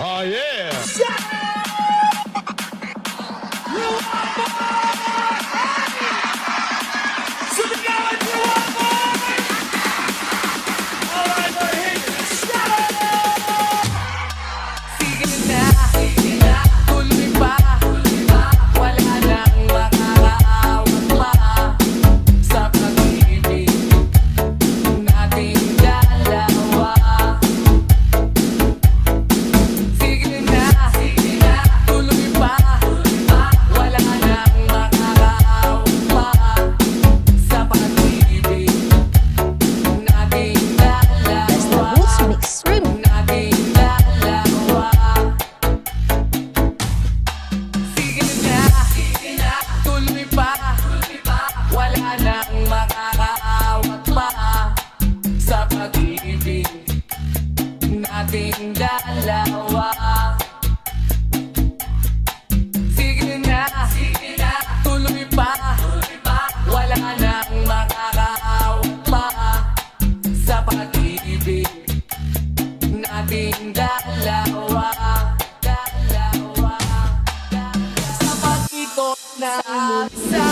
Oh, yeah. Nating dalawa. Sige na, tuloy pa. Wala nang makakaawat pa sa pag-ibig nating dalawa. Sa pag-ikot ng sa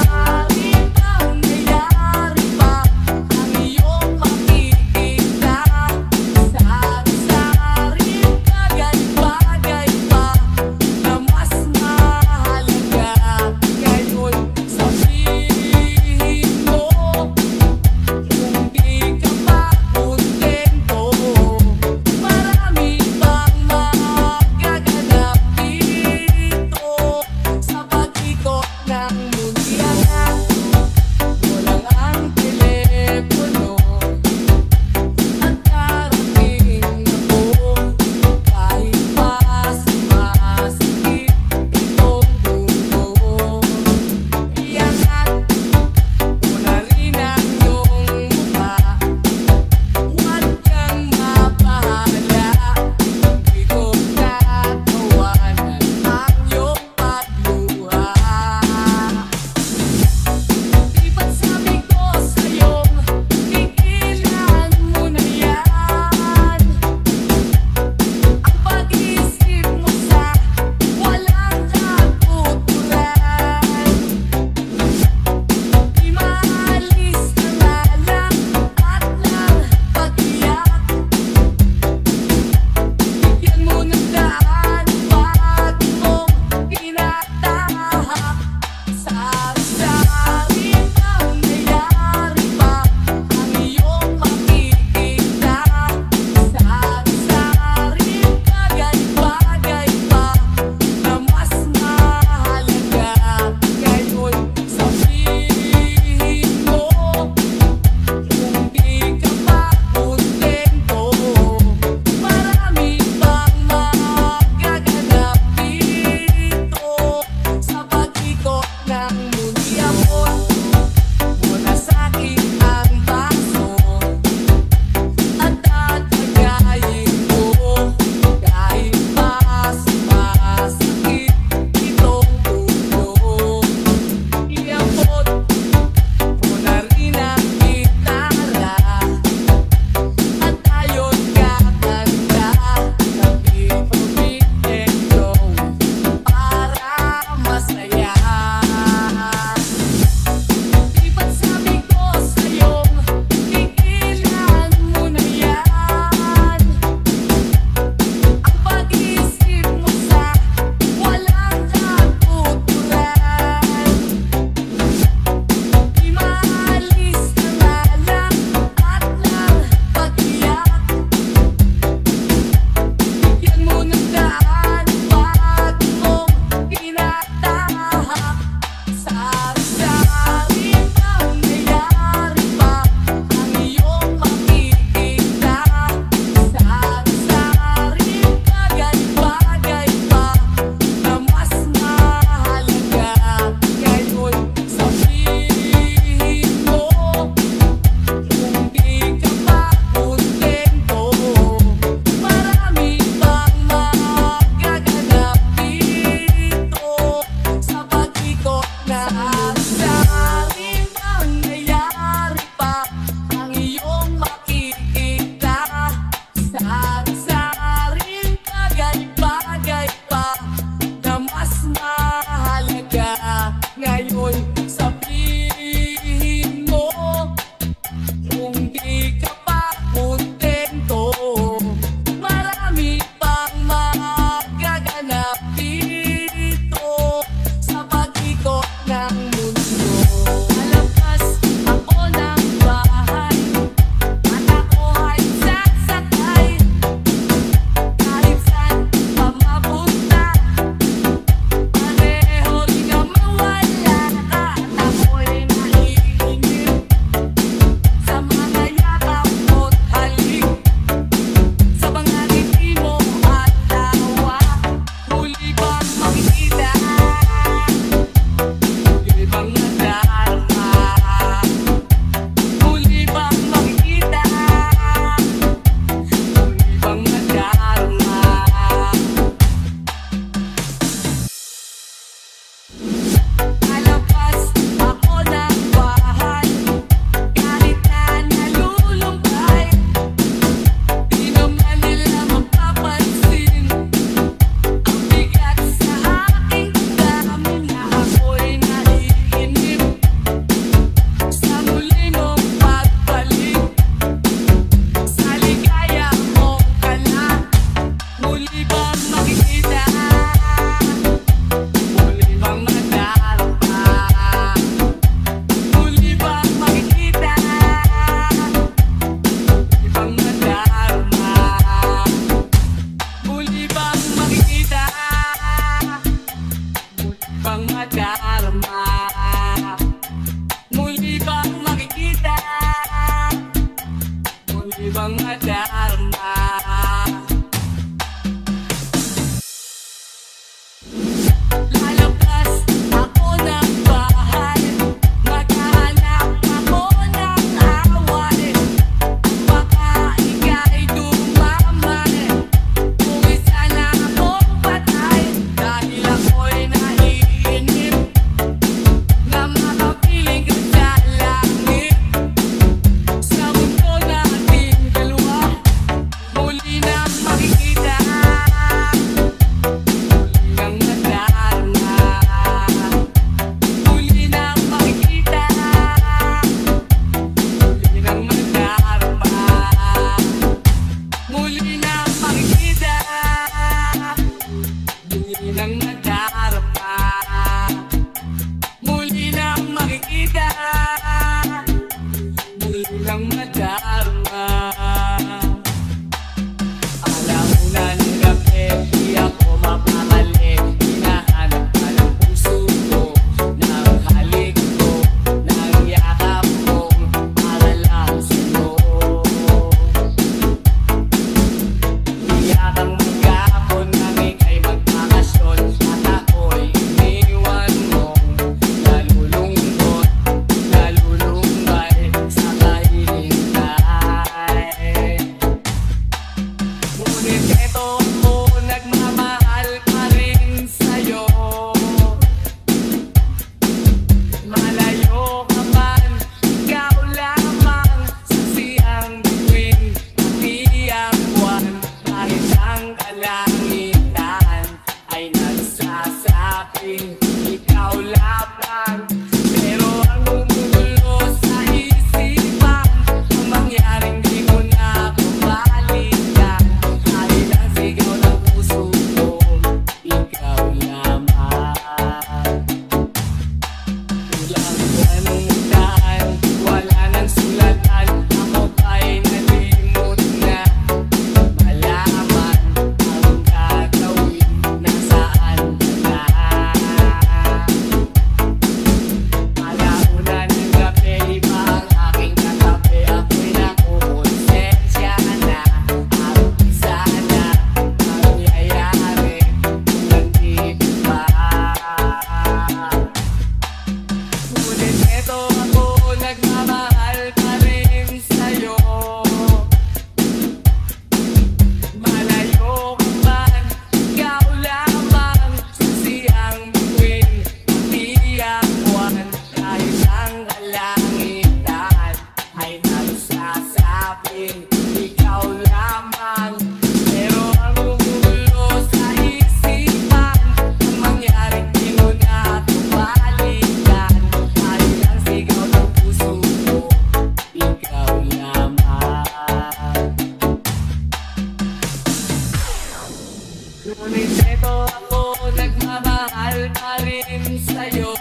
Ngunit eto ako, nagmamahal pa rin sa'yo.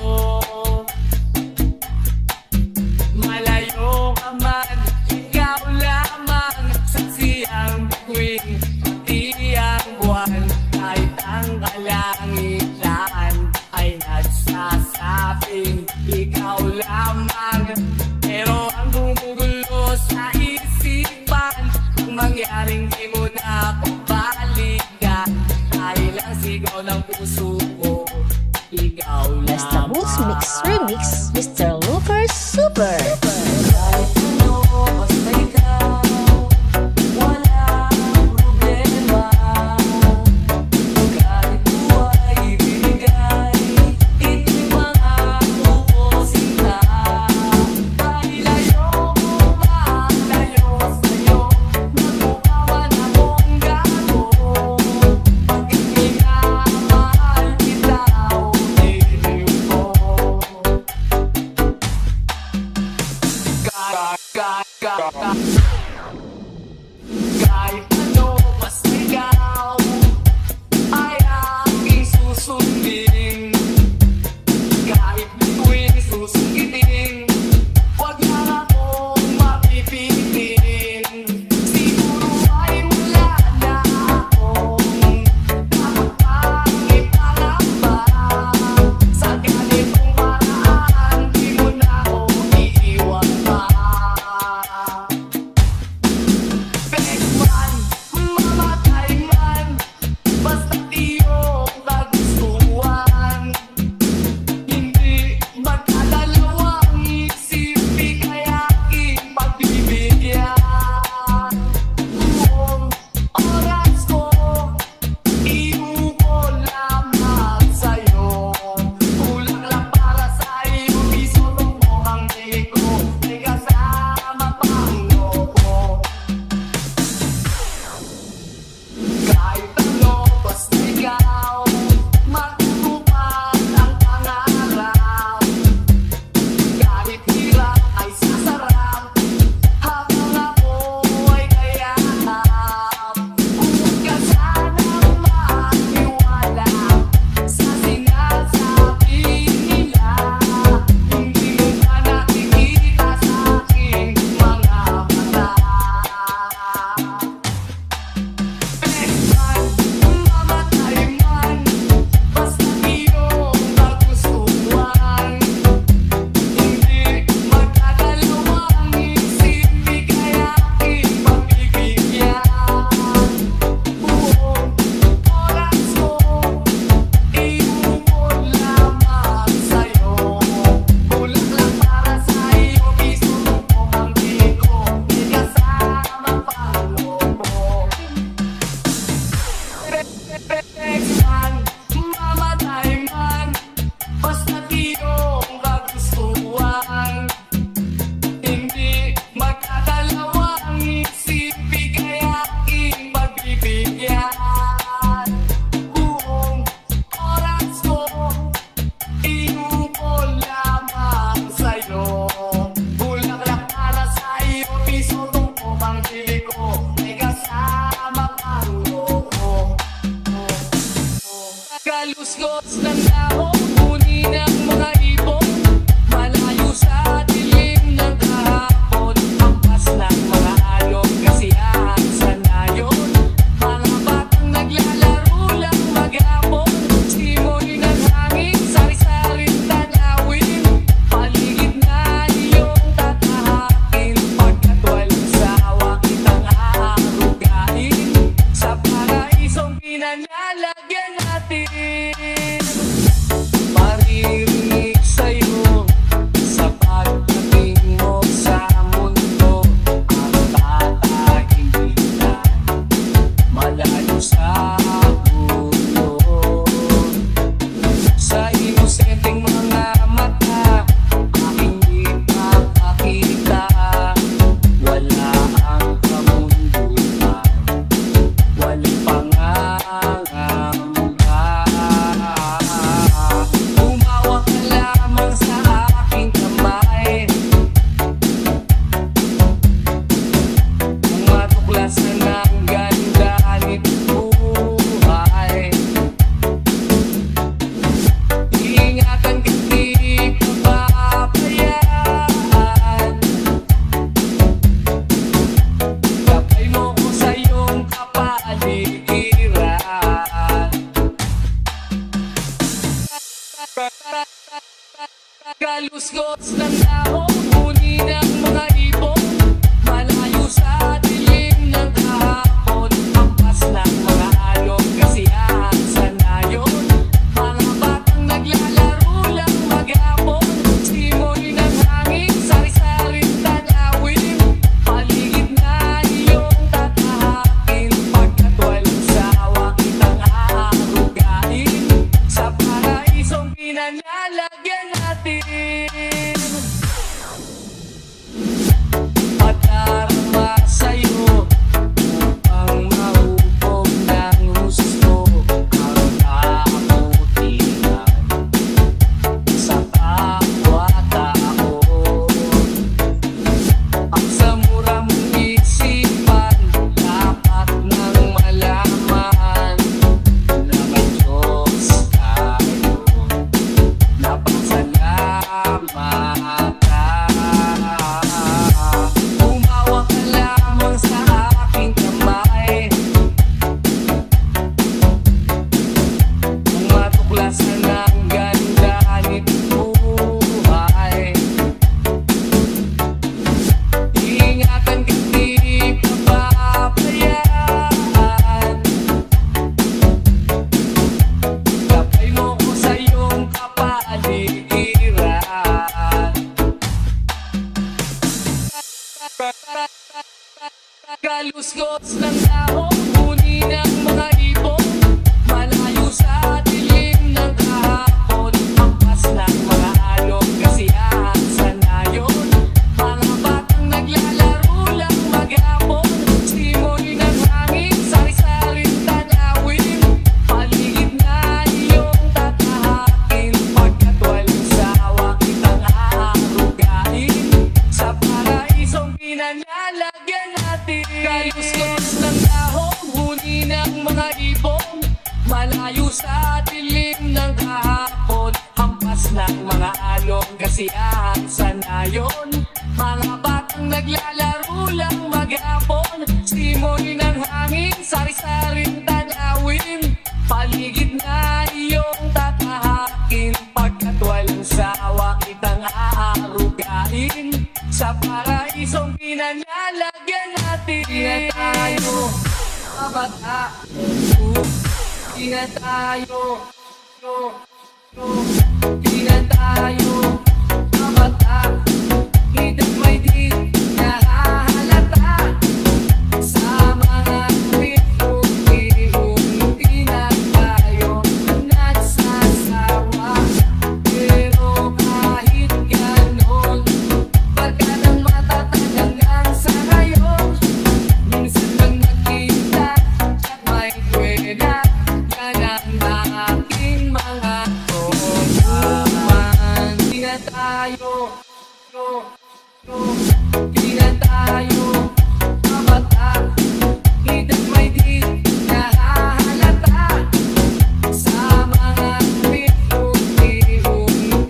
Malayo ka man, ikaw lamang saksi ang bituin, pati ang buwan. Kahit ang kalangitan ay nagsasabing ikaw lamang. Pero ang gumugulo sa isipan, kung mangyaring di mo na pabalikan, dahil ang sigaw ng puso ko, ikaw lamang. Basta Moves Mix Remix, Mr. Lucas Super. Kahit ano, basta ikaw, walang problema. Kahit buhay ibigay, ito'y mga pupusinta. Dahil ayoko malayo sa'yo, magmukhawan akong gago. Pagkat minamahal kita, ulitin ko. Kahit ano, basta ikaw ay aking susundin. Kahit bituin susungitin, wag lang akong mapipitin. Siguro ay wala na akong dapat pang ipangamba. Sa ganitong paraan, di mo na ako iiwan pa. Best man, mamatay man, basta't iyong kagustuhan. Hindi magkadalawang isip, ika'y aking pagbibigyan. Buong oras ko, iuukol lamang sa'yo. Kulang lang para sa iyong piso, tungkol ang tingin ko, may kasama pang loko. Kahit ano, basta ikaw, matutupad ang pangarap. Kahit hirap ay sasarap, habang ako ay kayakap. Huwag ka sanang maniwala sa sinasabi nila. Hindi mo ba nakikita sa aking mga mata? Best man, mamatay man, basta't iyong kagustuhan. Hindi magkadalawang isip, ika'y aking pagbibigyan. Buong oras ko, iuukol lamang sa'yo. Kulang lang para sa iyong piso, tungkol ang tingin ko, may kasama pang loko. Best man, mamatay man, basta't iyong kagustuhan. Hindi magkadalawang isip, ika'y aking pagbibigyan. Buong oras ko, iuukol lamang sa'yo. Kulang lang para sa iyong piso, tungkol ang tingin ko, may kasama pang loko. Kaluskos ng dahon, kunin ang mga ibon, malayo sa dilim ng kahapon. Hampas ng mga alog, kasiyahan sa nayon. Mga batang naglalaro lang maghapon, simoy ng hangin, sari-saring tanawin. Paligid na iyong tatahakin, pagkat walang sawa kitang aarugain. Sa paraisong pinanlalagyan natin, maririnig sa'yo sa pagdating mo sa mundo. Ang tatahingitan, malayo sa puno. Sa inosenteng mga mata, aking ipapakita, wala ang kamundutan, walang pangangamba. Kaluskos ng dahon, huni ng mga ibon, malayo sa dilim ng kahapon, hampas ng mga alon, kasiyahan sa nayon. Mga batang naglalaro lang maghapon, simoy ng hangin, sari-saring tanawin, paligid na iyong tatahakin, pagkat walang sawa kitang aarugain, sa paraisong pinanlalagyan natin. Patarama sa'yo upang mahubog ng gusto ang kabutihan sa kapwa tao. Ang sa mura mong isipan, dapat nang malaman na may Diyos tayo. Napasalamat ka. Umawa ka lamang sa aking kamay, kung matuklasan ang ganda nitong buhay. Ingatan ka, di ka pabayaan. Gabay mo ko sa iyong kapaligiran. Kaluskos ng dahon, huni ng mga ibon, malayo sa dilim ng kahapon, hampas ng mga alon, kasiyahan sa nayon. Mga batang naglalaro lang maghapon, simoy ng hangin, sari-saring tanawin, paligid na iyong tatahakin, pagkat walang sawa kitang aarugain, sa paraisong pinanlalagyan natin. Kaluskos ng dahon, huni ng mga ibon, malayo sa dilim ng kahapon, hampas ng mga alon, kasiyahan sa nayon. Mga batang naglalaro lang maghapon, simoy ng hangin, sari-saring tanawin, paligid na iyong tatahakin, pagkat walang sawa kitang aarugain, sa paraisong pinanlalagyan natin. Di na tayo mabata, di na tayo, di na tayo mabata, hidang may di nahahalata, sa mga tweet-tweet, di na tayo nagsasawa. Pero kahit ganon, barkadang matatag hanggang sa ngayon, minsan lang nakita at may kwena, yan ang aking mga tutuman. Di na tayo, di na tayo mabata, hidang may di nahahalata, sa mga tweet-tweet,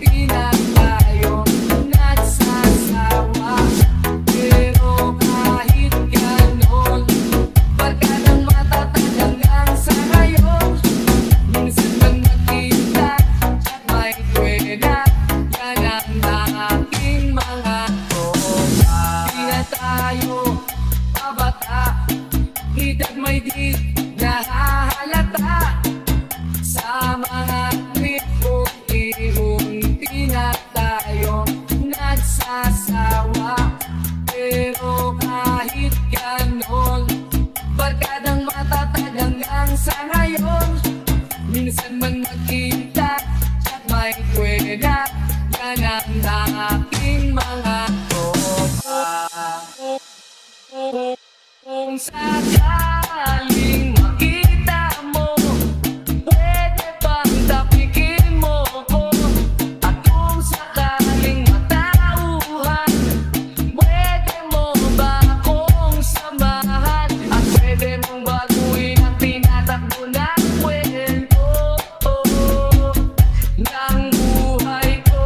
di na tayo nagsasawa. Pero kahit ganon, barkadang matatag hanggang sa ngayon, minsan lang nakita at may kwena, yan ang aking mga tropa. Di na tayo mabata, hidag may di nahahalata, sa mga tweet-tweet, di na tayo nagsasawa. Pero kahit ganon, barkadang matatag hanggang sa ngayon, minsan man magkita at may kwena, yan ang aking mga tropa. Kung sakaling makita mo, pwede bang tapikin mo ko? At kung sakaling matauhan, pwede mo ba akong samahan? At pwede mong baguhin ang tinatakbo ng kwento ng buhay ko.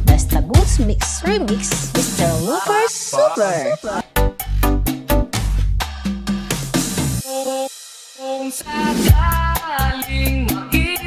Basta Boots Mix Remix, Mr. Lucas Super. Kung sakaling makita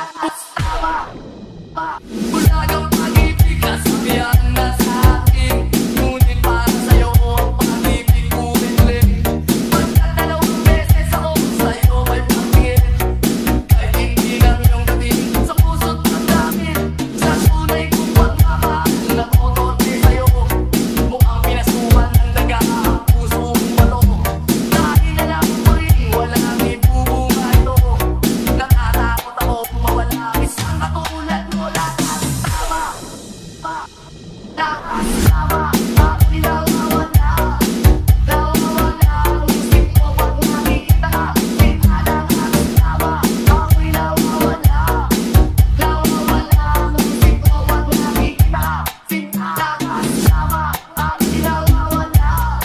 lakas tama. Bulagang pag-ibig na sabihan na sa akin, ngunit para sa'yo ang pag-ibig ko bigling. Pagkadalawang beses ako sa'yo may pangin, kahit hindi lang yung dating sa puso't damdamin. Sa tunay kong pagmamahal na kotote sa'yo, mukhang pinasukan ng daga ang puso kong bato. Dahil alam ko rin walang ibubunga ito, natatakot ako mawala isang katulad mo. Lakas tama, lakas tama, ako'y nawawala. Nawawala ang isip ko pag nakikita kita. Lakas tama, ako'y nawawala. Nawawala ang isip ko pag nakikita kita. Lakas tama, ako'y nawawala.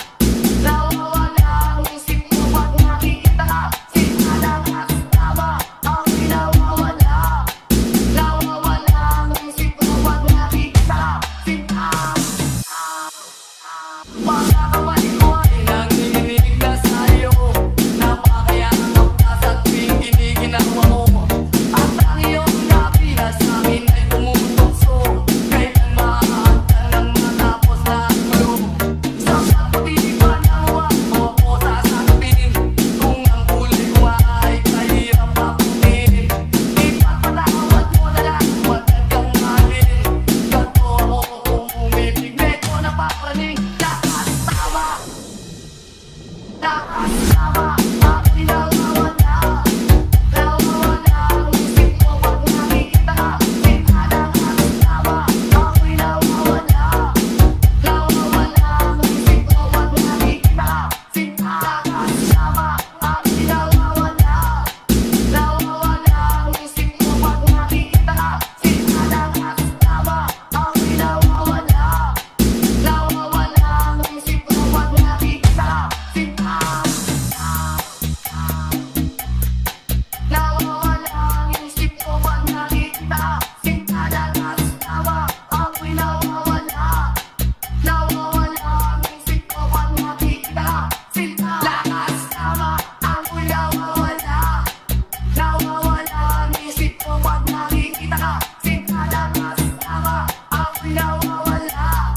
Nawawala ang isip ko pag nakikita kita. Lakas tama, ako'y nawawala. Nawawala ang isip ko pag nakikita kita. Mga kamay ko ay nanginginig na sa'yo, napakayakap na sa tuwing giniginawa mo. At ang iyong labi na sa'kin ay tumutokso, kailan maaantay nang matapos na ang gulo. Sa pagtitipan ng huwag mo ako sasaktin, kung ang kulay ko ay kahirap papunin. Ipagpatawad mo na lang, huwag kang mahalin. Ganto ako kung umibig, medyo napapraning. Lakas tama, lakas tama, ako'y nawawala. Nawawala ang isip ko pag nakikita kita. Lakas tama, ako'y nawawala. Nawawala ang isip ko pag nakikita kita. Lakas tama, ako'y nawawala. Nawawala ang isip ko pag nakikita kita. Lakas tama, ako'y nawawala. Nawawala ang isip ko pag nakikita kita. Nawawala ang isip ko pag nakikita kita. Lakas tama, ako'y nawawala. Nawawala ang isip ko pag nakikita kita. Lakas tama, ako'y nawawala. Nawawala ang isip ko pag nakikita kita. Lakas tama, ako'y nawawala.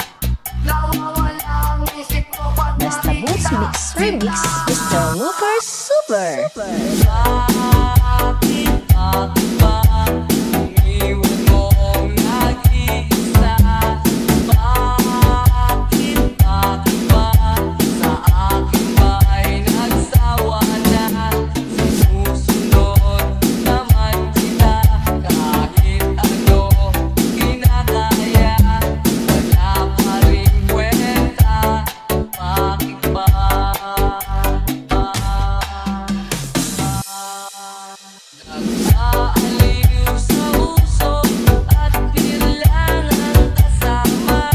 Nawawala ang isip ko pag Basta Boots nakikita Mix Remix, Mr. Lucas Super. Bakit ba iniwan mo ang nag-iisa? Bakit ba sa akin ba'y nagsawa na? Sinusunod naman kita kahit ano kinakaya, wala pa rin kwenta. Bakit ba? Nag-aaliw sa uso at kailangan kasama.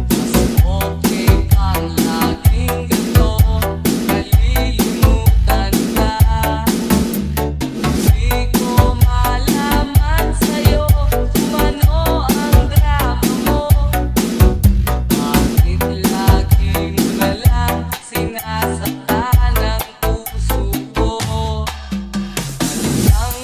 Mas okay kang laging ganito, kalilimutan ka. Di ko malaman sa'yo kung ano ang drama mo. Bakit lagi mo na lang sinasaktan ang puso ko? Ang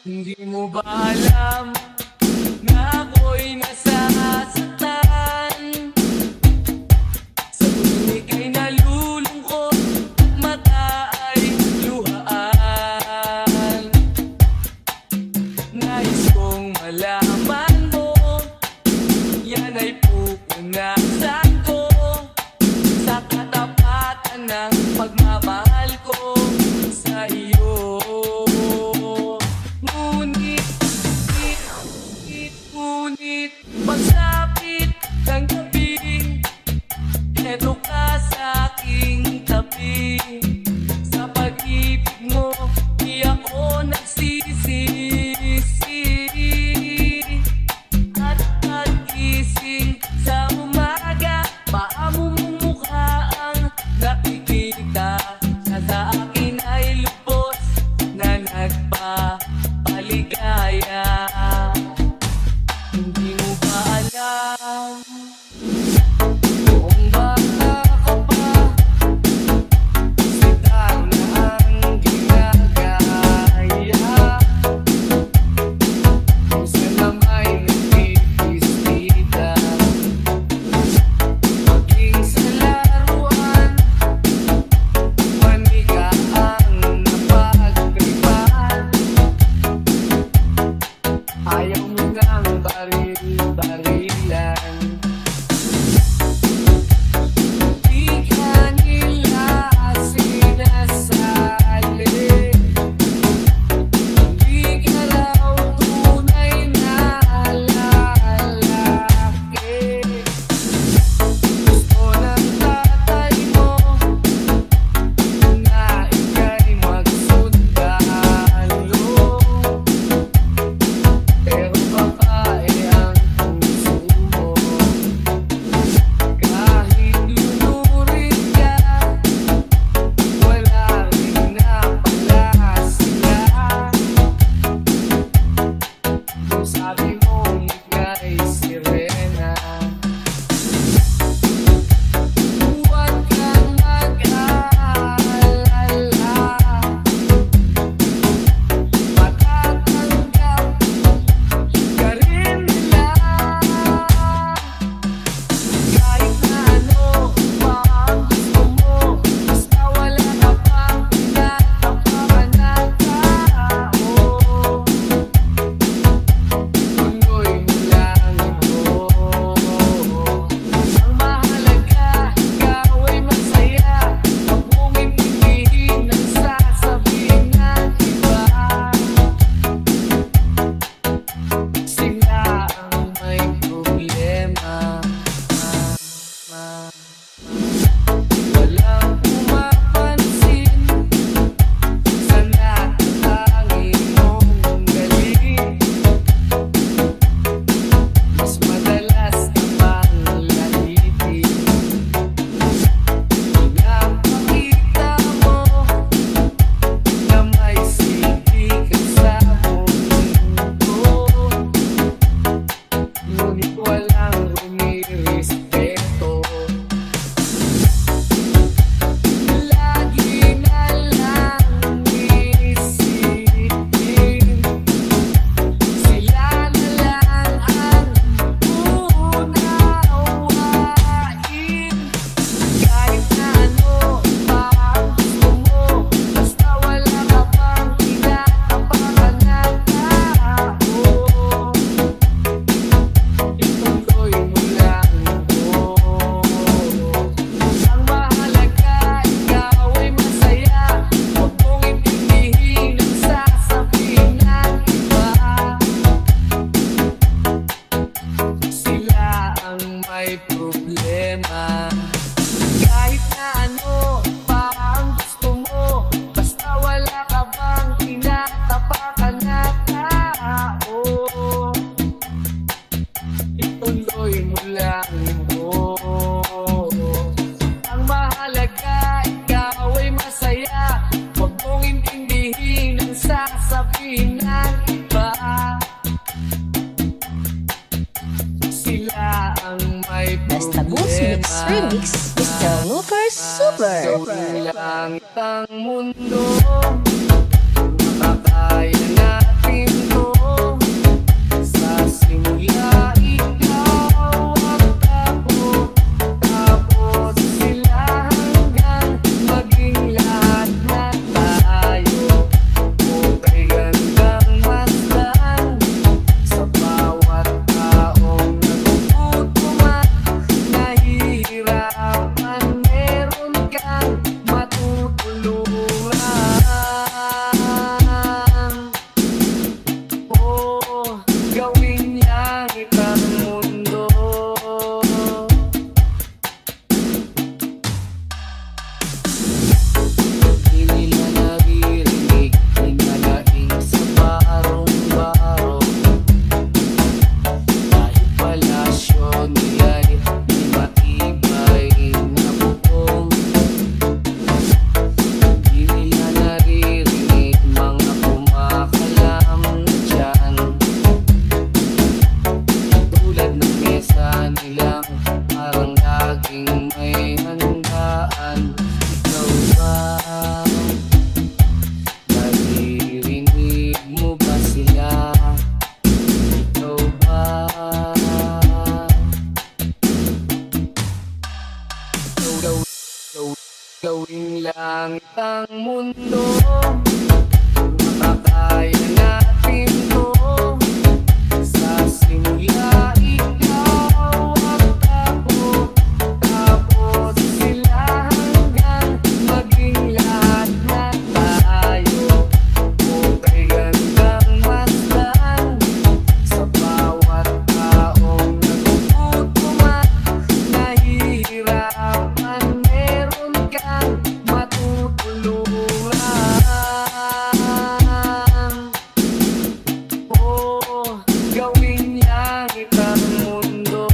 Hindi mo ba alam na ako'y nasasaktan? Sa tuwing ika'y nalulungkot, mata ay luhaan. Nais kong malaman mo, yan ay pupunasan ko sa katapatan ng pagmamahal ko sa iyo. Ngunit pagsapit ng gabi, eto ka sa aking tabi. Sa pag-ibig mo, di ako nagsisisi. At pag-gising sa umaga, paamong mukha ang nakikita. Sa akin ay lubos na nagpapaligaya. Hindi mo ba alam kung bata ka pa, sitaw na ang ginagaya. Minsan na may nagpipistita, maging sa laruan, manika ang napagtripan. Ayaw mo nang baril-barilan, di ka nila sinasali. Di ka raw tunay na lalaki. Gusto ng tatay mo na ika'y magsundalo, pero babae ang puso mo. Kahit lunurin ka, wala rin na pala sila. Kung sabi mong ika'y sirena, huwag kang mag-aalala. Matatanggap ka rin nila. Kahit na ano pa ang gusto mo, basta wala ka pang tinatapakan na tao. Tuloy mo lang ito. Ang mahalaga, ikaw ay masaya. Huwag mong intindihin ang sasabihin ng iba. Sila ang may problema. Walang pumapansin sa natatangin mong galing. Mas madalas na pang lahitin. Pinapakita mo na may silbi ka sa mundo, ngunit walang rumirespeto. Lagi na lang isipin, sila na lang ang unawain. Kahit na ano pa ang gusto mo, basta wala ka pang tinatapakan na tao. Ituloy mo lang ito. Ang mahalaga, ikaw ay masaya. Huwag mong intindihin ang sasabihin ng iba. Sila ang may problema. Kahit na ano pa ang gusto mo, basta wala ka bang tinatapakan na tao. Ituloy mo lang ito. Ang mahalaga, ikaw ay masaya. Huwag mong intindihin ang sasabihin ng iba. Sila ang may Basta Boots Mix Remix, Mr. Lucas Super. Lang ang mundo, makakaya natin langit ang mundo, makakaya natin to. Sa simula ikaw at ako, tapos sila hanggang maging lahat na tayo. Okay, gandang masdan sa bawat taong nagugutom at nahihirapan. Meron kang matutulungan. Oh, gawin langit ang mundo.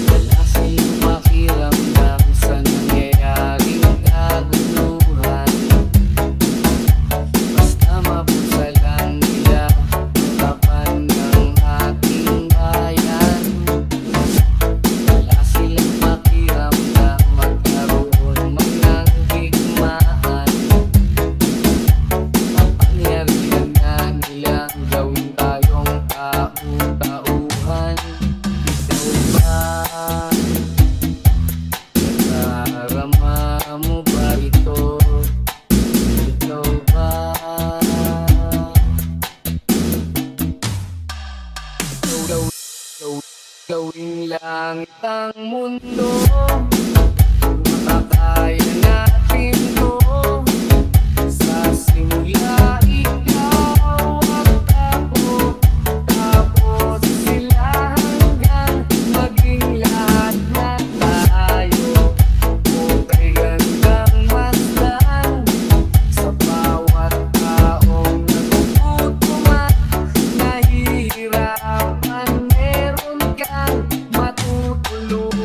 Wala silang pakiramdam sa nangyayaring kaguluhan. Basta mabusa lang nila kapan ng ating bayan. Wala silang pakiramdam magkaroon man ng digmaan. Kapangyarihan na nilang gawin tayong tau-tauhan. Ikaw ba? Nadarama mo ba ito? Ikaw ba? Gawing langit ang mundo, makakaya natin to. Sa simula ikaw at ako, tapos sila hanggang maging lahat na tayo. Okay, gandang masdan sa bawat taong nagugutom at nahihirapan. Meron kang matutulungan.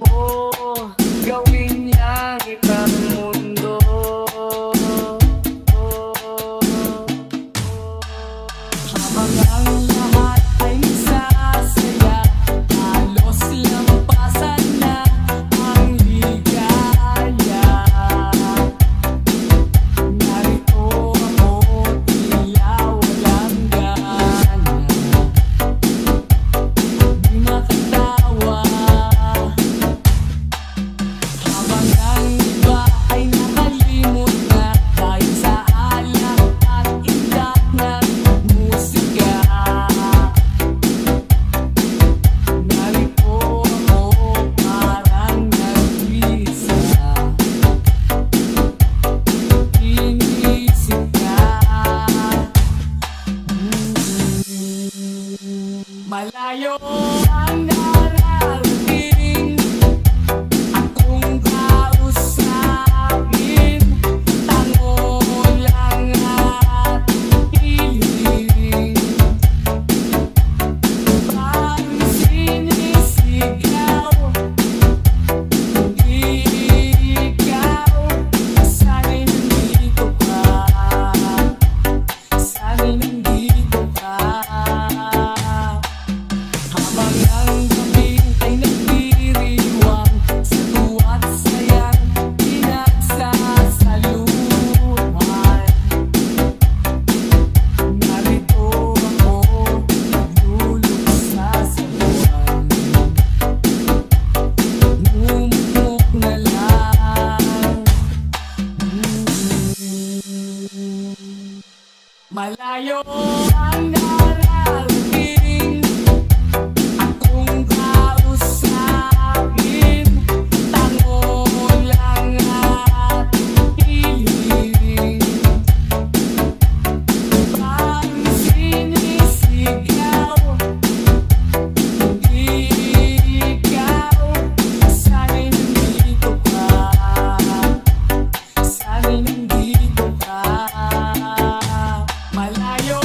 Oh, gawin langit ang mundo. Habang ang lahat ay nagsasaya, halos lampasan na ang ligaya. Narito ako, tila walang gana, di makatawa. Habang ang iba ay nakalimot na dahil sa alak at indak ng musika. Narito ako, parang nag-isa. Inisip ka. Malayo ang nararating, akong kausapin, tango lang at hiling. Parang sinisigaw, hindi ikaw. Sana'y nandito ka, sana'y nandito ka. Habang ang gabi ay nagdiriwang, sa tuwa't sayang pinagsasaluhan. Narito ako, nagluluksa sa buwan. Umukok na lang. Malayo ang nararating, akong kausapin, tango lang at hiling. Parang sinisigaw, hindi ikaw. Sana'y nandito ka, sana'y nandito ka. Malayo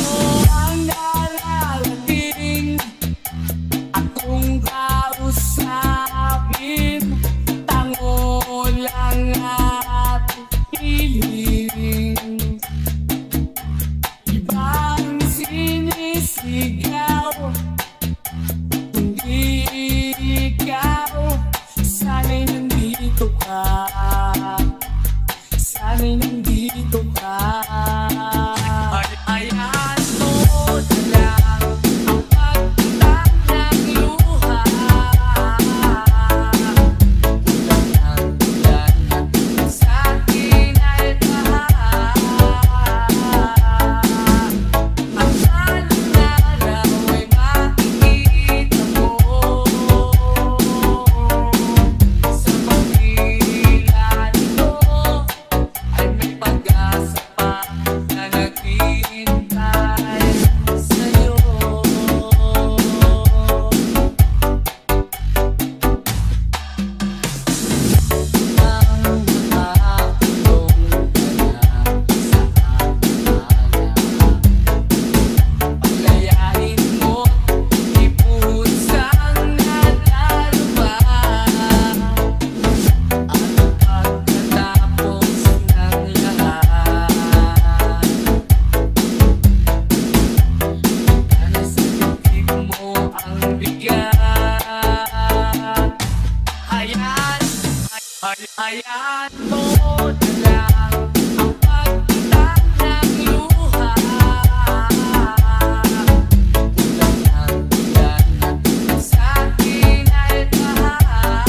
Hayaan mo na lang ang pagtatag ng luha. Ulan ng ulan at sa akin ay baha.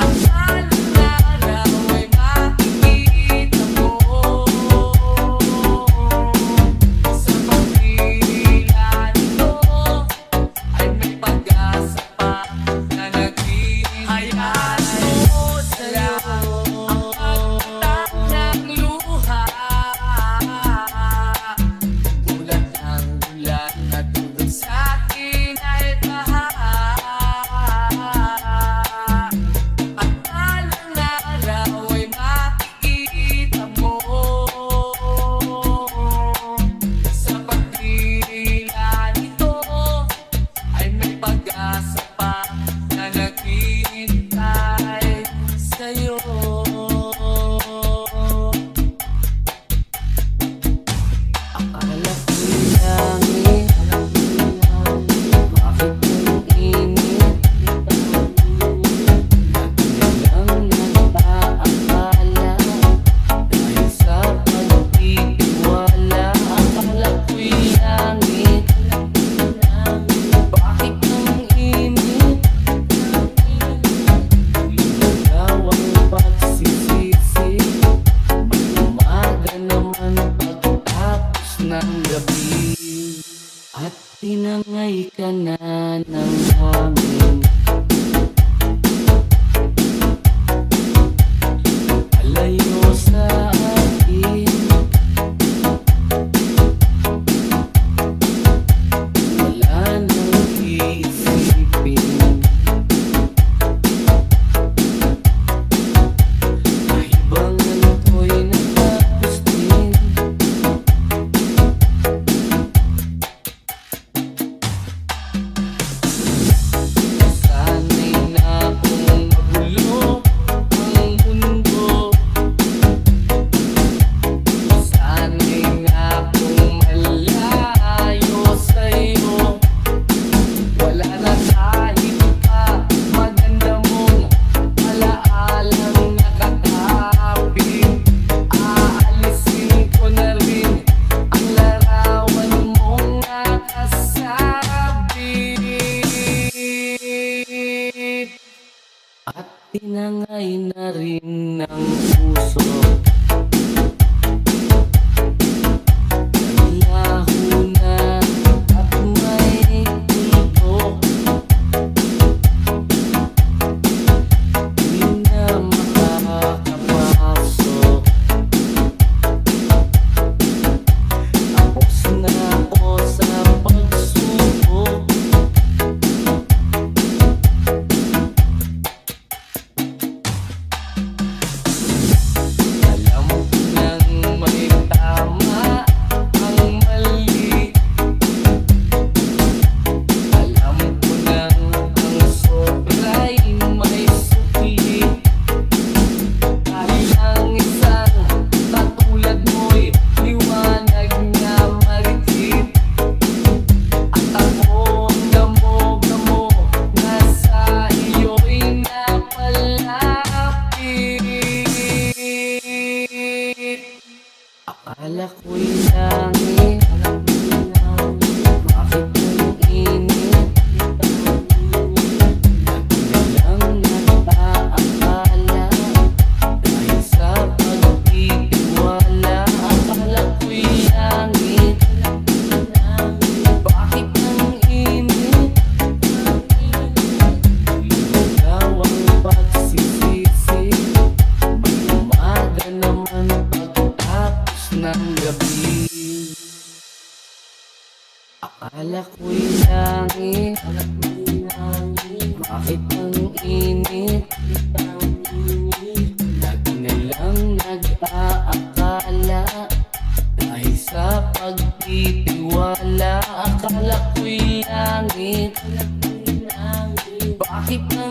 Ang alang araw ay makikita mo sa pagdila nito ay may pag-asa pa na hayaan mo sa'yo ang pagtatag ng luha. Ulan ng ulan at tulad sa'kin ay baha. At alang araw ay makikita mo sa pagdila nito ay may pag-asa pa na naghihintay sa'yo. Akala ko'y langit, bakit ang init? Nalang nagpaakala dahil sa pagtitiwala. Akala ko'y langit, bakit ang init? Ikaw ang pagsisisi, umaga naman pagtapos ng gabi, at tinangay ka na ng hangin. Alayo sa akin, wala nang iisipin. Kaibangan ko'y natapos din. Sana'y na akong magulo ang mundo. Sana'y na akong malayo sa'yo. Wala na kahit pa maganda mong alaalang nakatapin. Aalisin ko na rin ang larawan mong nakasabit. At tinangay na rin ng puso. Naglaho na at may kulbo. Di na makakapasok. Tapos na ako sa pagsubok. Alam ko nang may tama ang mali. Alam ko nang ang sobra'y may sukli. Dahil ang isang katulad mo'y liwanag na marikit. At ako ang damo-damo na sa iyo'y napalapit. Akala ko'y langit, bakit ang init? Nalang nagpaakala dahil sa pagtitiwala. Akala ko'y langit, bakit ang init? Ikaw ang pagsisisi, umaga naman pagtapos ng gabi. Akala ko'y langit, bakit ang init? Lagi na lang nag-aakala dahil sa pagtitiwala. Akala ko'y langit, bakit ang